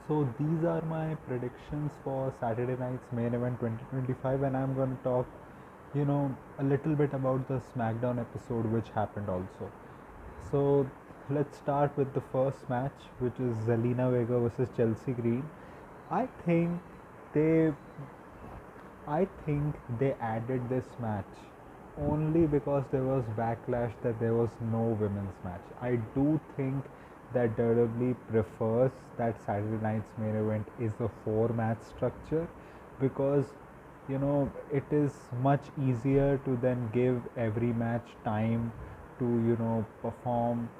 So these are my predictions for Saturday night's main event 2025, and I'm going to talk, a little bit about the SmackDown episode which happened also. So let's start with the first match, which is Zelina Vega versus Chelsea Green. I think they I think they added this match only because there was backlash that there was no women's match. I do think that WWE prefers that Saturday night's main event is a four-match structure because it is much easier to then give every match time to perform,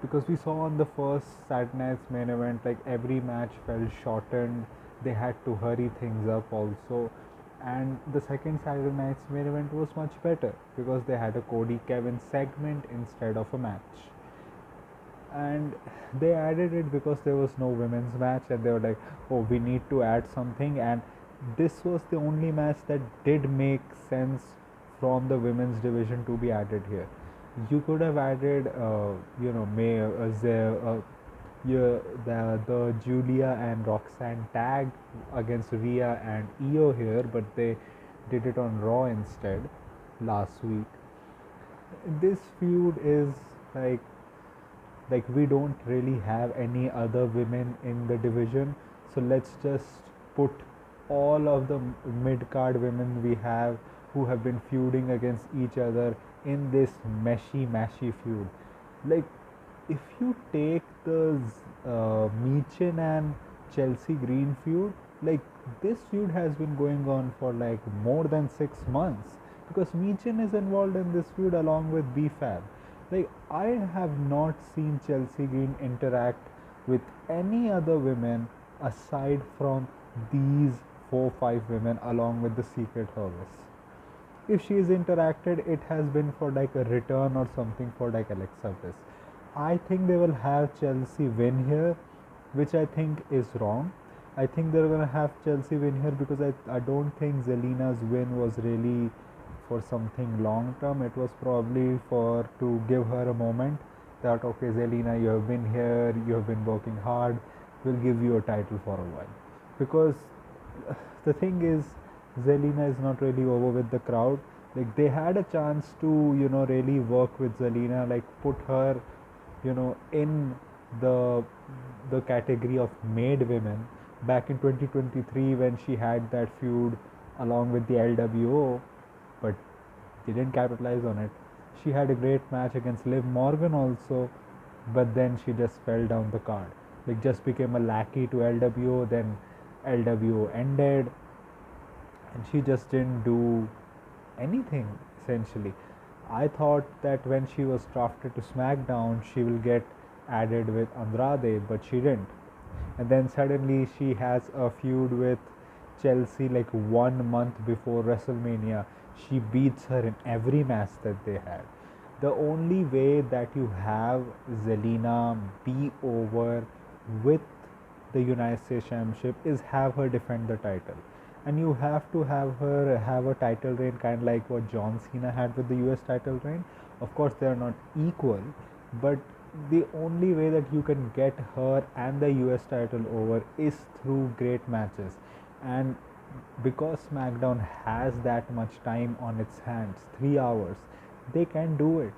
because we saw on the first Saturday night's main event, like every match felt shortened. They had to hurry things up also. And the second Saturday night's main event was much better because they had a Cody Kevin segment instead of a match. And they added it because there was no women's match, and they were like, oh, we need to add something. And this was the only match that did make sense from the women's division to be added here. You could have added May yeah, the Julia and Roxanne tag against Rhea and Io here, but they did it on Raw instead last week. This feud is like we don't really have any other women in the division, so let's just put all of the mid card women we have who have been feuding against each other in this mashy feud. Like, if you take the Michin and Chelsea Green feud, like this feud has been going on for like more than 6 months, because Michin is involved in this feud along with BFAB. Like, I have not seen Chelsea Green interact with any other women aside from these 4 5 women along with the Secret Service. If she is interacted, it has been for like a return or something for like Alexa Bliss. I think they will have Chelsea win here, which I think is wrong. I think they're gonna have Chelsea win here because I don't think Zelina's win was really for something long term. It was probably for to give her a moment that, okay, Zelina, you have been here, you have been working hard, we'll give you a title for a while. Because the thing is, Zelina is not really over with the crowd. Like, they had a chance to really work with Zelina, like put her in the category of made women back in 2023 when she had that feud along with the LWO, but they didn't capitalize on it. She had a great match against Liv Morgan also, but then she just fell down the card. Like, just became a lackey to LWO, then LWO ended, and she just didn't do anything essentially. I thought that when she was drafted to SmackDown, she will get added with Andrade, but she didn't. And then suddenly she has a feud with Chelsea like 1 month before WrestleMania. She beats her in every match that they had. The only way that you have Zelina be over with the United States Championship is have her defend the title. And you have to have her have a title reign kind of like what John Cena had with the US title reign. Of course, they are not equal, but the only way that you can get her and the US title over is through great matches. And because SmackDown has that much time on its hands, 3 hours, they can do it.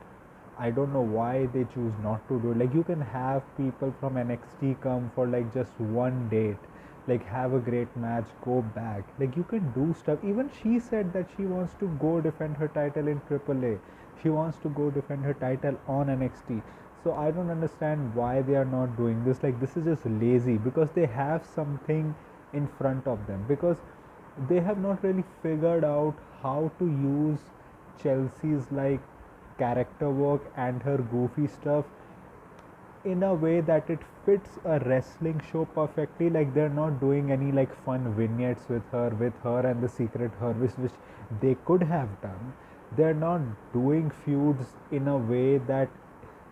I don't know why they choose not to do it. Like, you can have people from NXT come for like just one date, like have a great match, go back. Like, you can do stuff. Even she said that she wants to go defend her title in AAA. She wants to go defend her title on NXT. So I don't understand why they are not doing this. Like, this is just lazy because they have something in front of them, because they have not really figured out how to use Chelsea's like character work and her goofy stuff in a way that it fits a wrestling show perfectly. Like, they're not doing any like fun vignettes with her and the Secret Service, which they could have done. They're not doing feuds in a way that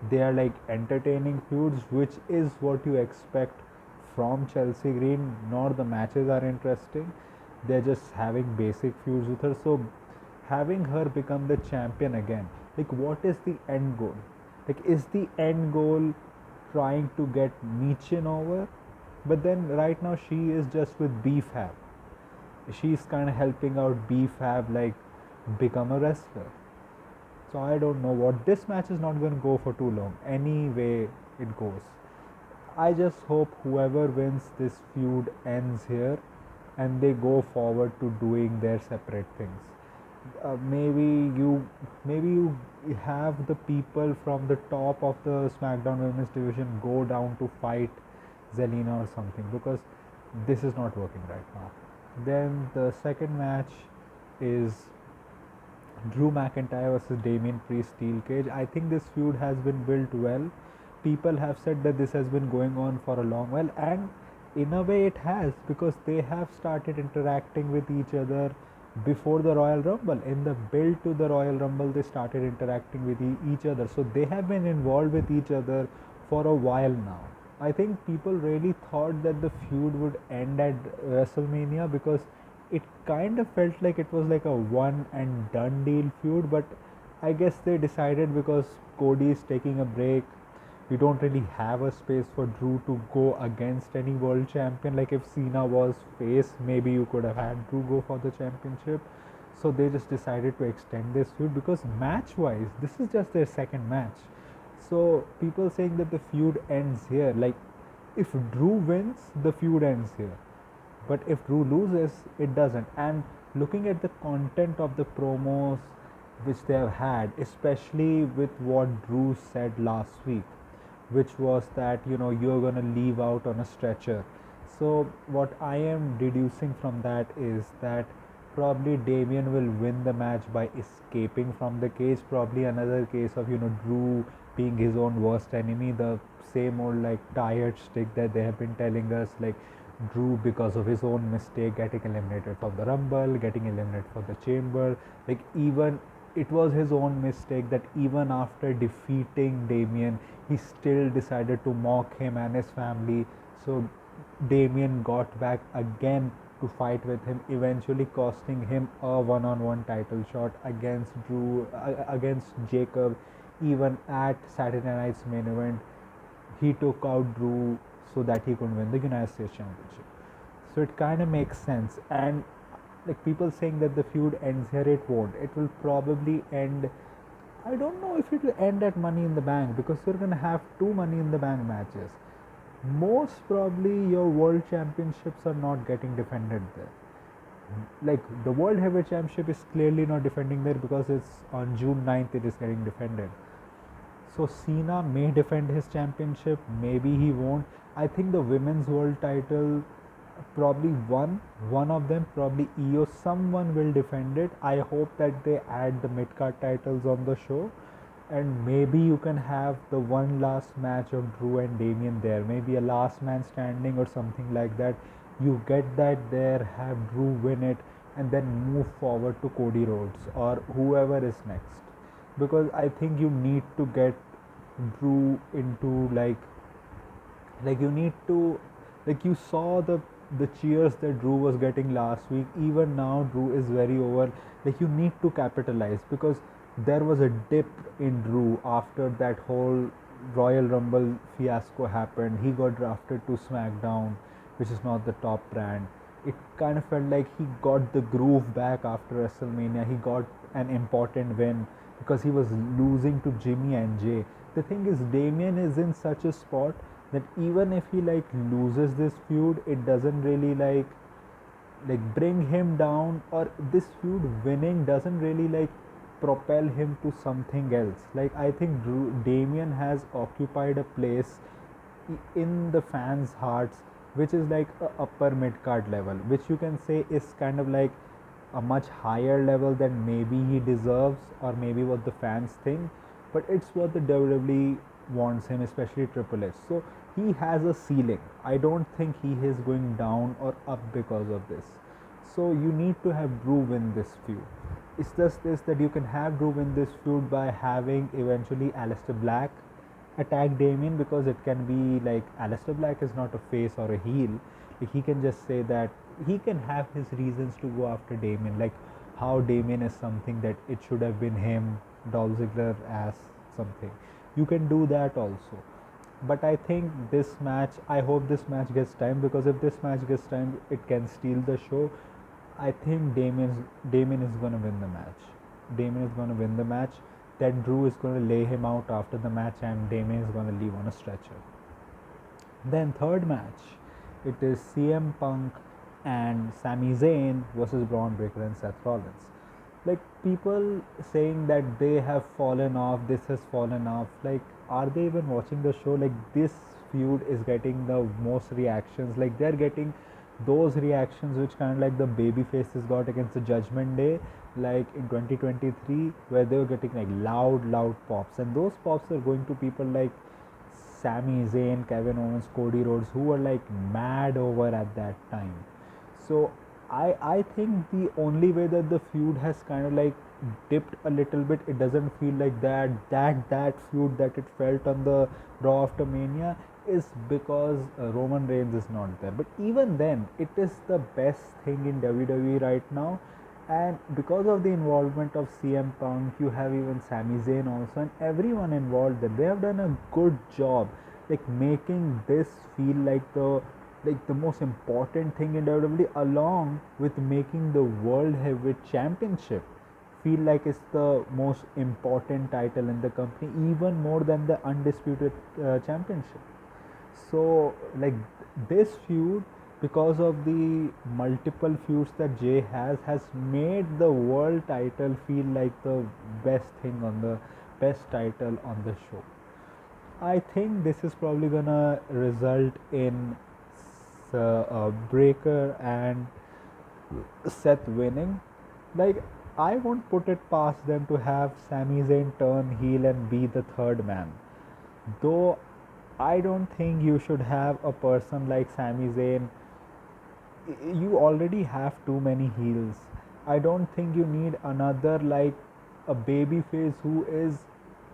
they are like entertaining feuds, which is what you expect from Chelsea Green. Nor the matches are interesting. They're just having basic feuds with her. So having her become the champion again, like, what is the end goal? Like, is the end goal trying to get Michin over? But then right now she is just with BFAB. She's kind of helping out BFAB like become a wrestler. So I don't know what this match is not going to go for too long. Anyway, it goes. I just hope whoever wins this feud ends here and they go forward to doing their separate things. Maybe you have the people from the top of the SmackDown Women's division go down to fight Zelina or something, because this is not working right now. Then the second match is Drew McIntyre versus Damian Priest Steel Cage. I think this feud has been built well. People have said that this has been going on for a long while, and in a way it has, because they have started interacting with each other before the Royal Rumble. In the build to the Royal Rumble, they started interacting with each other. So they have been involved with each other for a while now. I think people really thought that the feud would end at WrestleMania, because it kind of felt like it was like a one and done deal feud, but I guess they decided because Cody is taking a break, we don't really have a space for Drew to go against any world champion. Like if Cena was face, maybe you could have had Drew go for the championship. So they just decided to extend this feud, because match wise, this is just their second match. So people saying that the feud ends here. Like if Drew wins, the feud ends here. But if Drew loses, it doesn't. And looking at the content of the promos which they have had, especially with what Drew said last week, which was that you're gonna leave out on a stretcher. So what I am deducing from that is that probably Damien will win the match by escaping from the cage. Probably another case of Drew being his own worst enemy. The same old like tired stick that they have been telling us, like Drew, because of his own mistake, getting eliminated from the Rumble, getting eliminated for the Chamber. Like even it was his own mistake that even after defeating Damien, he still decided to mock him and his family. So Damien got back again to fight with him, eventually costing him a one-on-one title shot against against Jacob. Even at Saturday Night's main event, he took out Drew so that he could win the United States Championship. So it kind of makes sense. And like people saying that the feud ends here, it won't. It will probably end. I don't know if it will end at Money in the Bank, because you're gonna have two Money in the Bank matches. Most probably, your world championships are not getting defended there. Like the World Heavyweight Championship is clearly not defending there, because it's on June 9th it is getting defended. So Cena may defend his championship, maybe he won't. I think the women's world title, probably one of them, probably Io, someone will defend it. I hope that they add the mid card titles on the show, and maybe you can have the one last match of Drew and Damien there, maybe a last man standing or something like that. You get that there, have Drew win it, and then move forward to Cody Rhodes or whoever is next, because I think you need to get Drew into like you need to, like you saw the cheers that Drew was getting last week. Even now Drew is very over. Like you need to capitalize, because there was a dip in Drew after that whole Royal Rumble fiasco happened. He got drafted to SmackDown, which is not the top brand. It kind of felt like he got the groove back after WrestleMania. He got an important win because he was losing to Jimmy and Jay. The thing is, Damien is in such a spot that even if he like loses this feud, it doesn't really like bring him down, or this feud winning doesn't really like propel him to something else. Like I think Damien has occupied a place in the fans' hearts, which is like a upper mid card level, which you can say is kind of like a much higher level than maybe he deserves, or maybe what the fans think. But it's what the WWE wants him, especially Triple H. So he has a ceiling. I don't think he is going down or up because of this. So you need to have Drew win this feud. It's just this, that you can have Drew win this feud by having eventually Aleister Black attack Damien, because it can be like Aleister Black is not a face or a heel. Like he can just say that he can have his reasons to go after Damien, like how Damien is something that it should have been him, Dolph Ziggler as something. You can do that also. But I think this match, I hope this match gets time, because if this match gets time, it can steal the show. I think Damien is gonna win the match. Damien is gonna win the match. That Drew is gonna lay him out after the match, and Damien is gonna leave on a stretcher. Then third match, it is CM Punk and Sami Zayn versus Braun Breaker and Seth Rollins. Like, people saying that they have fallen off, this has fallen off. Like, are they even watching the show? Like, this feud is getting the most reactions. Like, they're getting those reactions which kind of like the baby faces got against the Judgment Day, like in 2023, where they were getting like loud pops, and those pops are going to people like Sami Zayn, Kevin Owens, Cody Rhodes, who were like mad over at that time. So I think the only way that the feud has kind of like dipped a little bit, it doesn't feel like that feud that it felt on the Raw after Mania, is because Roman Reigns is not there. But even then, it is the best thing in WWE right now. And because of the involvement of CM Punk, you have even Sami Zayn also, and everyone involved there. They have done a good job, like making this feel like the most important thing in WWE, along with making the World Heavyweight Championship feel like it's the most important title in the company, even more than the undisputed championship. So, like, this feud, because of the multiple feuds that Jay has made the world title feel like the best thing on the best title on the show. I think this is probably gonna result in Breaker and Seth winning. Like, I won't put it past them to have Sami Zayn turn heel and be the third man. Though I don't think you should have a person like Sami Zayn. You already have too many heels. I don't think you need another, like a baby face who is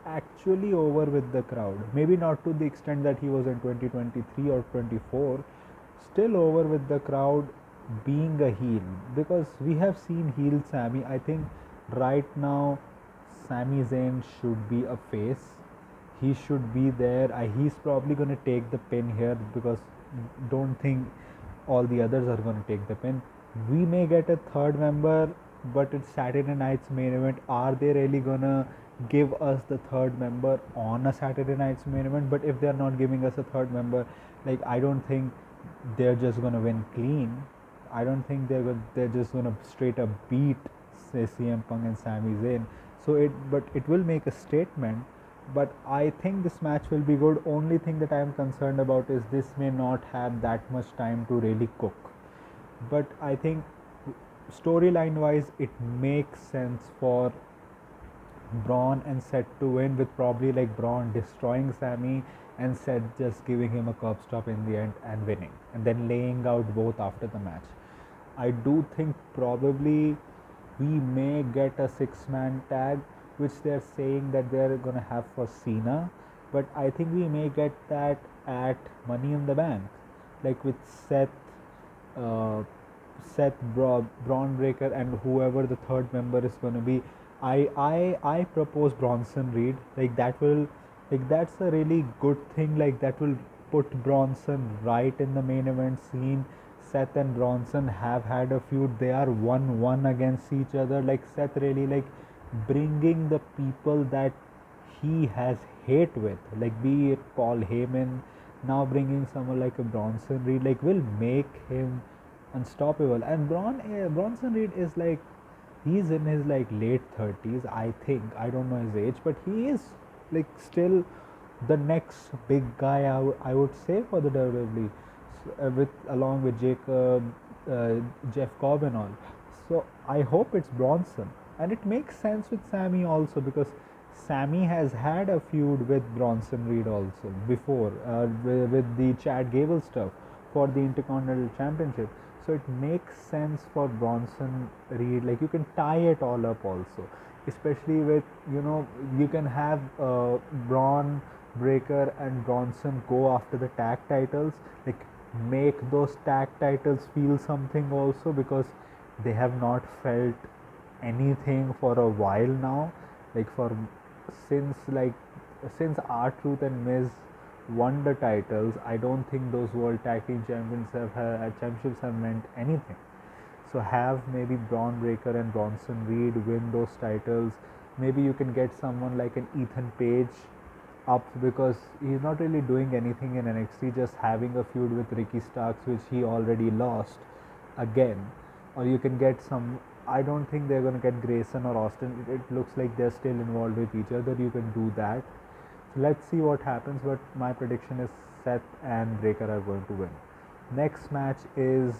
actually over with the crowd. Maybe not to the extent that he was in 2023 or 24. Still over with the crowd, being a heel, because we have seen heel Sami. I think right now Sami Zayn should be a face. He should be there. He's probably going to take the pin here, because don't think all the others are going to take the pin. We may get a third member, but it's Saturday night's main event. Are they really going to give us the third member on a Saturday night's main event? But if they're not giving us a third member, like, I don't think they're just going to win clean. I don't think they're just going to straight up beat, say, CM Punk and Sami Zayn. But it will make a statement. But I think this match will be good. Only thing that I am concerned about is this may not have that much time to really cook. But I think storyline wise, it makes sense for Braun and Seth to win, with probably like Braun destroying Sami and Seth just giving him a curb stop in the end and winning, and then laying out both after the match. I do think probably we may get a six-man tag, which they're saying that they're gonna have for Cena, but I think we may get that at Money in the Bank, like with uh, Braun Breaker, and whoever the third member is gonna be. I propose Bronson Reed. Like, that's a really good thing. Like, that will put Bronson right in the main event scene. Seth and Bronson have had a feud. They are 1-1 against each other. Like, Seth really like bringing the people that he has hate with, like be it Paul Heyman, now bringing someone like a Bronson Reed, like, will make him unstoppable. And Bronson Reed is like, he's in his like late 30s, I think. I don't know his age, but he is like still the next big guy, I would say, for the WWE, with along with Jacob, Jeff Cobb and all. So I hope it's Bronson, and it makes sense with Sammy also, because Sammy has had a feud with Bronson Reed also before, with the Chad Gable stuff for the Intercontinental Championship. So it makes sense for Bronson Reed. Like, you can tie it all up also, especially with, you can have Braun Breaker and Bronson go after the tag titles, like make those tag titles feel something also, because they have not felt anything for a while now, like for since R Truth and Miz won the titles, I don't think those World Tag Team Championships have meant anything. So have maybe Braun Breaker and Bronson Reed win those titles. Maybe you can get someone like an Ethan Page up, because he's not really doing anything in NXT, just having a feud with Ricky Starks, which he already lost again. Or you can get some. I don't think they're going to get Grayson or Austin. It looks like they're still involved with each other. You can do that. So let's see what happens. But my prediction is Seth and Breaker are going to win. Next match is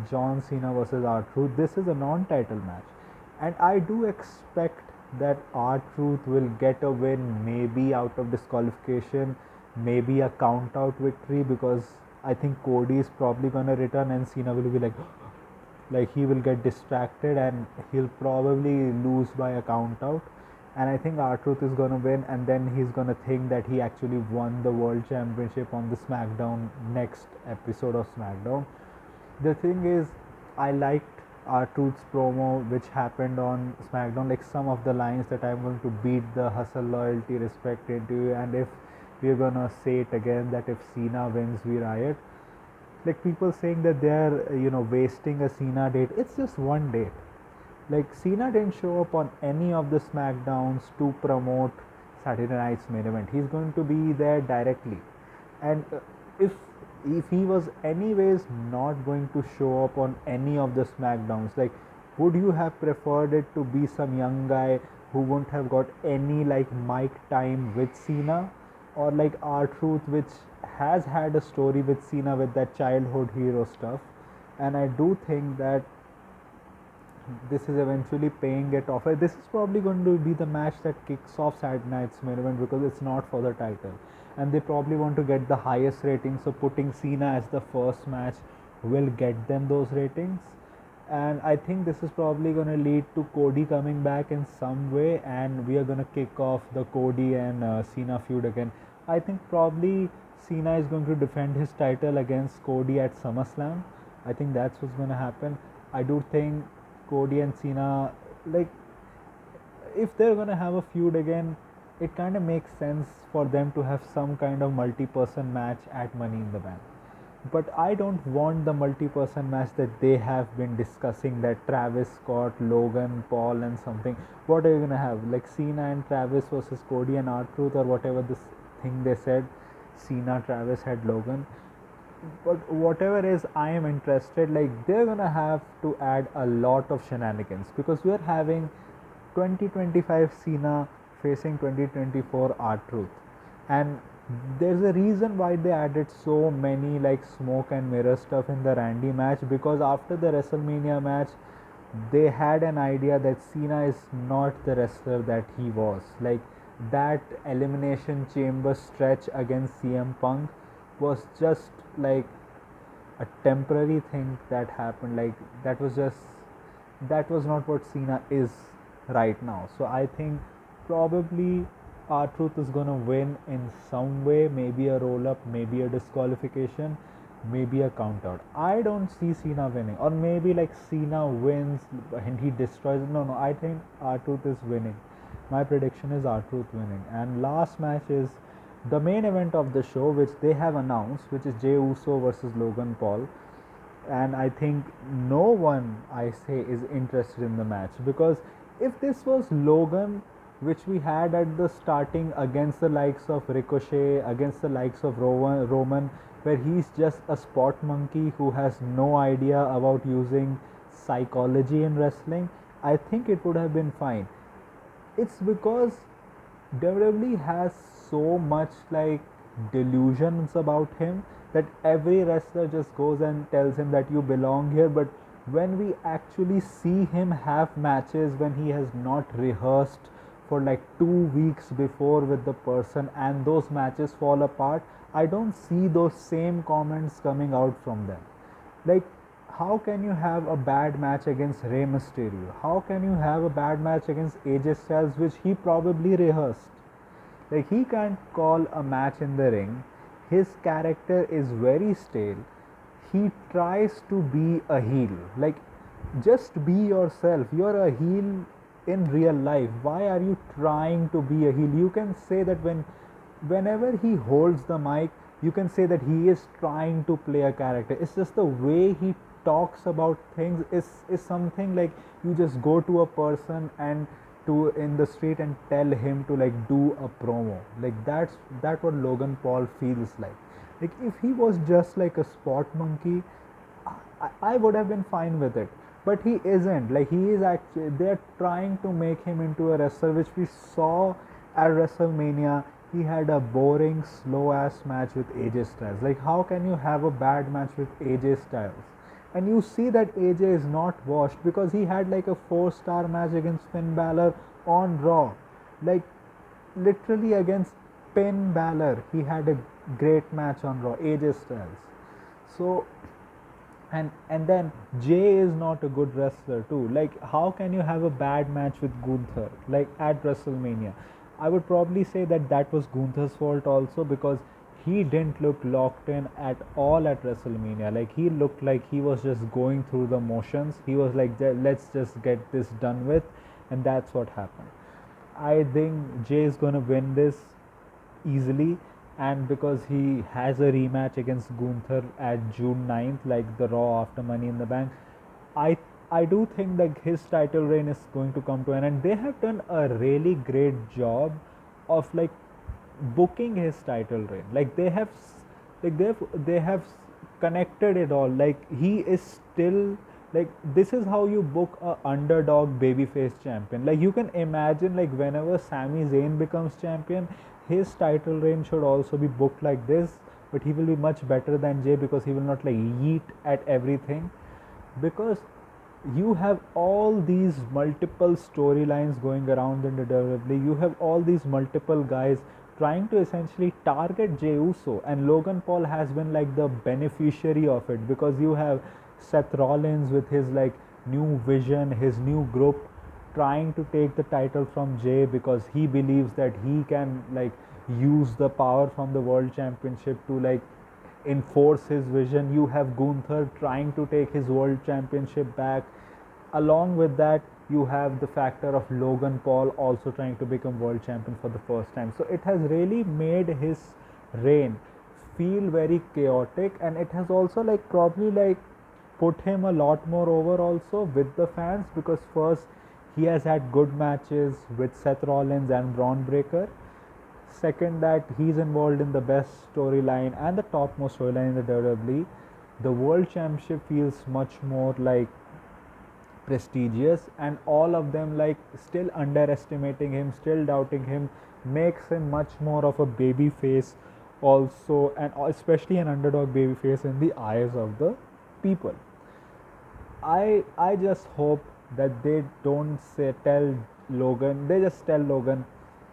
John Cena versus R-Truth. This is a non-title match, and I do expect that R-Truth will get a win, maybe out of disqualification, maybe a count-out victory, because I think Cody is probably gonna return and Cena will be like he will get distracted and he'll probably lose by a count-out. And I think R-Truth is gonna win, and then he's gonna think that he actually won the World Championship on the SmackDown next episode of SmackDown. The thing is, I liked R-Truth's promo which happened on SmackDown, like some of the lines that I'm going to beat the hustle, loyalty, respect into you, and if we're gonna say it again that if Cena wins we riot. Like people saying that they're wasting a Cena date. It's just one date. Like Cena didn't show up on any of the SmackDowns to promote Saturday Night's main event. He's going to be there directly, and if if he was anyways not going to show up on any of the SmackDowns, like would you have preferred it to be some young guy who wouldn't have got any like mic time with Cena, or like R-Truth, which has had a story with Cena with that childhood hero stuff? And I do think that this is eventually paying it off. This is probably going to be the match that kicks off Saturday Night's main event, because it's not for the title, and they probably want to get the highest ratings. So putting Cena as the first match will get them those ratings, and I think this is probably going to lead to Cody coming back in some way, and we are going to kick off the Cody and Cena feud again. I think probably Cena is going to defend his title against Cody at SummerSlam. I think that's what's going to happen. I do think Cody and Cena, like, if they're gonna have a feud again, it kind of makes sense for them to have some kind of multi-person match at Money in the Bank. But I don't want the multi-person match that they have been discussing, that Travis Scott, Logan Paul and something. What are you gonna have? Like Cena and Travis versus Cody and R-Truth, or whatever this thing they said. Cena, Travis had Logan. But whatever is, I am interested. Like they're gonna have to add a lot of shenanigans, because we're having 2025 Cena facing 2024 R-Truth, and there's a reason why they added so many like smoke and mirror stuff in the Randy match, because after the WrestleMania match they had an idea that Cena is not the wrestler that he was. Like that Elimination Chamber stretch against CM Punk was just like a temporary thing that happened. Like that was not what Cena is right now. So I think probably R-Truth is gonna win in some way, maybe a roll up, maybe a disqualification, maybe a count out. I don't see Cena winning, or maybe like Cena wins and he destroys. No, I think R-Truth is winning. My prediction is R-Truth winning. And last match is the main event of the show, which they have announced, which is Jey Uso versus Logan Paul. And I think no one, I say, is interested in the match, because if this was Logan, which we had at the starting against the likes of Ricochet, against the likes of Roman, where he's just a spot monkey who has no idea about using psychology in wrestling, I think it would have been fine. It's because WWE has so much like delusions about him that every wrestler just goes and tells him that you belong here. But when we actually see him have matches when he has not rehearsed for like 2 weeks before with the person, and those matches fall apart, I don't see those same comments coming out from them. Like, how can you have a bad match against Rey Mysterio? How can you have a bad match against AJ Styles, which he probably rehearsed? Like, he can't call a match in the ring. His character is very stale. He tries to be a heel. Like, just be yourself. You're a heel in real life. Why are you trying to be a heel? You can say that when whenever he holds the mic, you can say that he is trying to play a character. It's just the way he talks about things is something like you just go to a person and to in the street and tell him to like do a promo. Like that what Logan Paul feels like. Like if he was just like a spot monkey, I would have been fine with it. But he isn't. Like he is actually they're trying to make him into a wrestler, which we saw at WrestleMania. He had a boring, slow ass match with AJ Styles. Like how can you have a bad match with AJ Styles? And you see that AJ is not washed because he had like a 4-star match against Finn Balor on Raw. Like literally against Finn Balor, he had a great match on Raw, AJ Styles. So and then Jay is not a good wrestler too. Like how can you have a bad match with Gunther like at WrestleMania? I would probably say that that was Gunther's fault also because he didn't look locked in at all at WrestleMania. Like he looked like he was just going through the motions. He was like, let's just get this done with, and that's what happened. I think Jay is gonna win this easily, and because he has a rematch against Gunther at June 9th, like the Raw after Money in the Bank, I I do think that his title reign is going to come to an end. They have done a really great job of like booking his title reign. Like they have connected it all. Like he is still like this is how you book a underdog babyface champion. Like you can imagine like whenever Sami Zayn becomes champion, his title reign should also be booked like this, but he will be much better than Jay because he will not like yeet at everything, because you have all these multiple storylines going around in the WWE. You have all these multiple guys trying to essentially target Jey Uso, and Logan Paul has been like the beneficiary of it because you have Seth Rollins with his like new vision, his new group trying to take the title from Jay because he believes that he can like use the power from the world championship to like enforce his vision. You have Gunther trying to take his world championship back. Along with that, you have the factor of Logan Paul also trying to become world champion for the first time. So it has really made his reign feel very chaotic, and it has also like probably like put him a lot more over also with the fans because first he has had good matches with Seth Rollins and Braun Breaker. Second, that he's involved in the best storyline and the topmost storyline in the WWE. The World Championship feels much more like prestigious, and all of them like still underestimating him, still doubting him, makes him much more of a baby face also, and especially an underdog baby face in the eyes of the people. I just hope that they don't say tell Logan. They just tell Logan,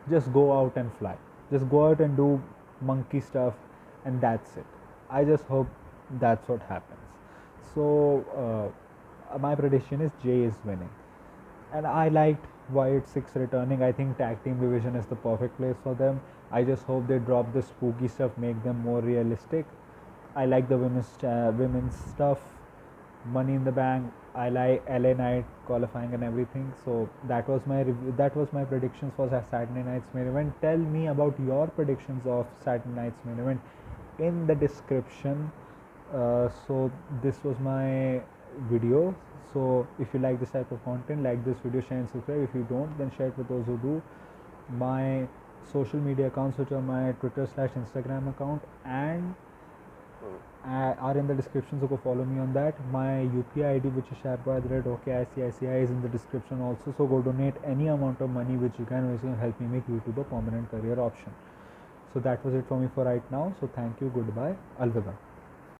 just go out and fly, just go out and do monkey stuff, and that's it. I just hope that's what happens. So my prediction is Jay is winning, and I liked Wyatt Six returning. I think tag team division is the perfect place for them. I just hope they drop the spooky stuff, make them more realistic. I like the women's stuff. Money in the Bank. I like LA Knight qualifying and everything. So that was my that was my predictions for Saturday Night's main event. Tell me about your predictions of Saturday Night's main event in the description. So this was my video. So if you like this type of content, like this video, share and subscribe. If you don't, then share it with those who do. My social media accounts, which are my Twitter/Instagram account, and are in the description, so go follow me on that. My UPI ID, which is sharp@OKICICI, is in the description also, so go donate any amount of money which you can, which will help me make YouTube a permanent career option. So that was it for me for right now. So thank you, goodbye, alvida.